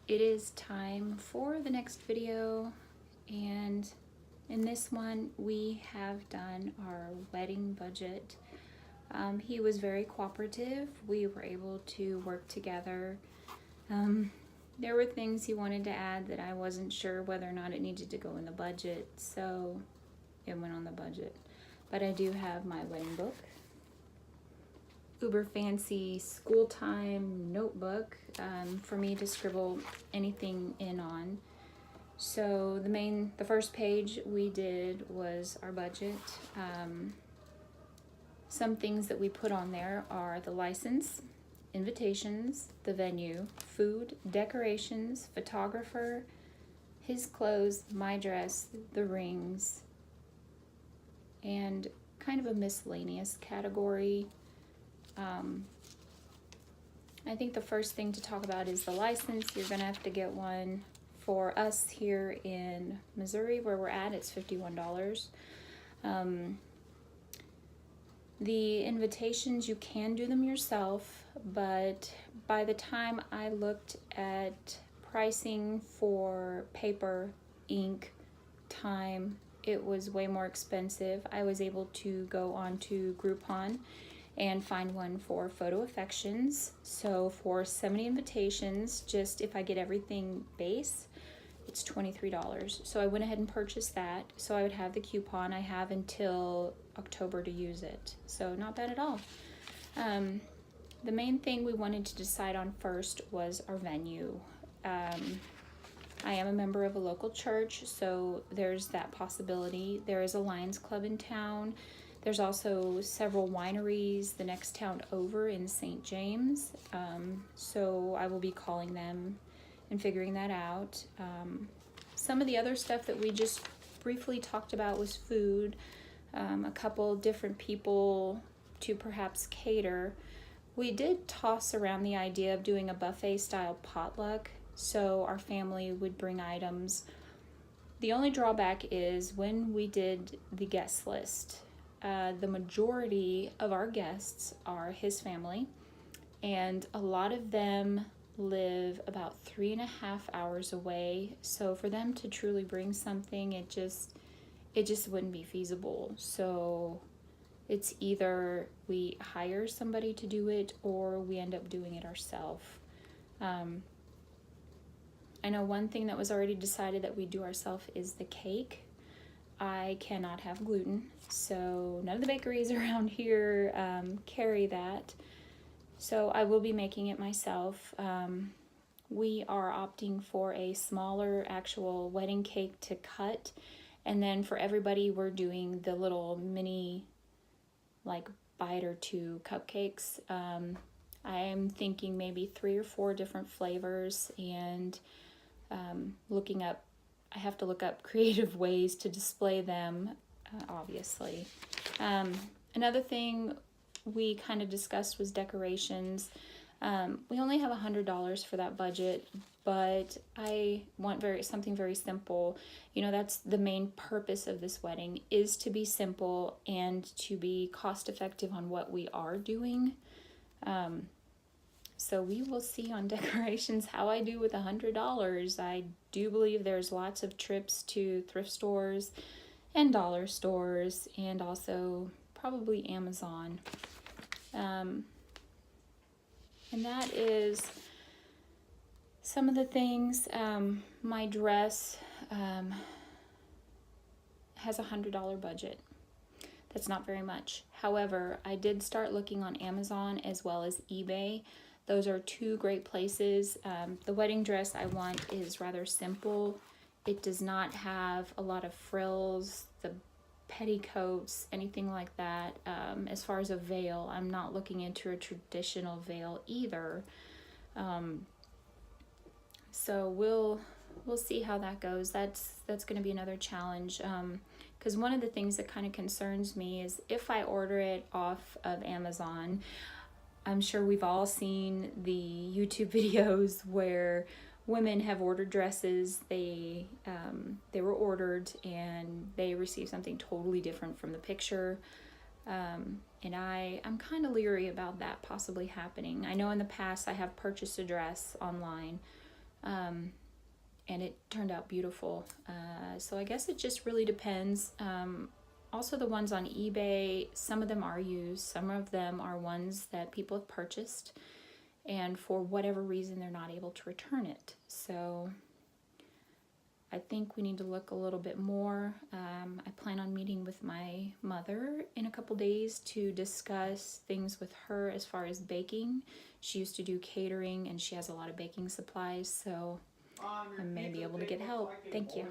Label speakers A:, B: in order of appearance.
A: it is time for the next video, and in this one we have done our wedding budget. He was very cooperative. We were able to work together. There were things he wanted to add that I wasn't sure whether or not it needed to go in the budget, so it went on the budget. But I do have my wedding book, uber fancy school time notebook for me to scribble anything in on. So the first page we did was our budget. Some things that we put on there are the license, invitations, the venue, food, decorations, photographer, his clothes, my dress, the rings, and kind of a miscellaneous category. I think the first thing to talk about is the license. You're gonna have to get one. For us here in Missouri, where we're at, it's $51. The invitations, you can do them yourself, but by the time I looked at pricing for paper, ink, time, it was way more expensive. I was able to go on to Groupon and find one for Photo Affections. So for 70 invitations, just if I get everything base, it's $23. So I went ahead and purchased that. So I would have the coupon. I have until October to use it. So not bad at all. The main thing we wanted to decide on first was our venue. I am a member of a local church, so there's that possibility. There is a Lions Club in town. There's also several wineries the next town over in St. James. So I will be calling them and figuring that out. Some of the other stuff that we just briefly talked about was food. A couple different people to perhaps cater. We did toss around the idea of doing a buffet style potluck, so our family would bring items. The only drawback is when we did the guest list, the majority of our guests are his family, and a lot of them live about 3.5 hours away. So for them to truly bring something, it just wouldn't be feasible. So it's either we hire somebody to do it or we end up doing it ourselves. I know one thing that was already decided that we do ourselves is the cake. I cannot have gluten, so none of the bakeries around here carry that. So I will be making it myself. We are opting for a smaller actual wedding cake to cut, and then for everybody we're doing the little mini like bite or two cupcakes. I am thinking maybe 3 or 4 different flavors, and I have to look up creative ways to display them, obviously. Another thing we kind of discussed was decorations. We only have $100 for that budget, but I want something very simple. You know, that's the main purpose of this wedding, is to be simple and to be cost effective on what we are doing. So we will see on decorations how I do with $100. I do believe there's lots of trips to thrift stores and dollar stores, and also probably Amazon. And that is some of the things. My dress has a $100 budget. That's not very much. However, I did start looking on Amazon as well as eBay. Those are 2 great places. The wedding dress I want is rather simple. It does not have a lot of frills, the petticoats, anything like that. As far as a veil, I'm not looking into a traditional veil either. So we'll see how that goes. That's going to be another challenge. Because one of the things that kind of concerns me is if I order it off of Amazon, I'm sure we've all seen the YouTube videos where women have ordered dresses. They were ordered and they received something totally different from the picture. And I'm kind of leery about that possibly happening. I know in the past I have purchased a dress online and it turned out beautiful. So I guess it just really depends. Also, the ones on eBay, some of them are used, some of them are ones that people have purchased, and for whatever reason they're not able to return it. So I think we need to look a little bit more. I plan on meeting with my mother in a couple days to discuss things with her as far as baking. She used to do catering and she has a lot of baking supplies, so I may be able to get help. Thank you.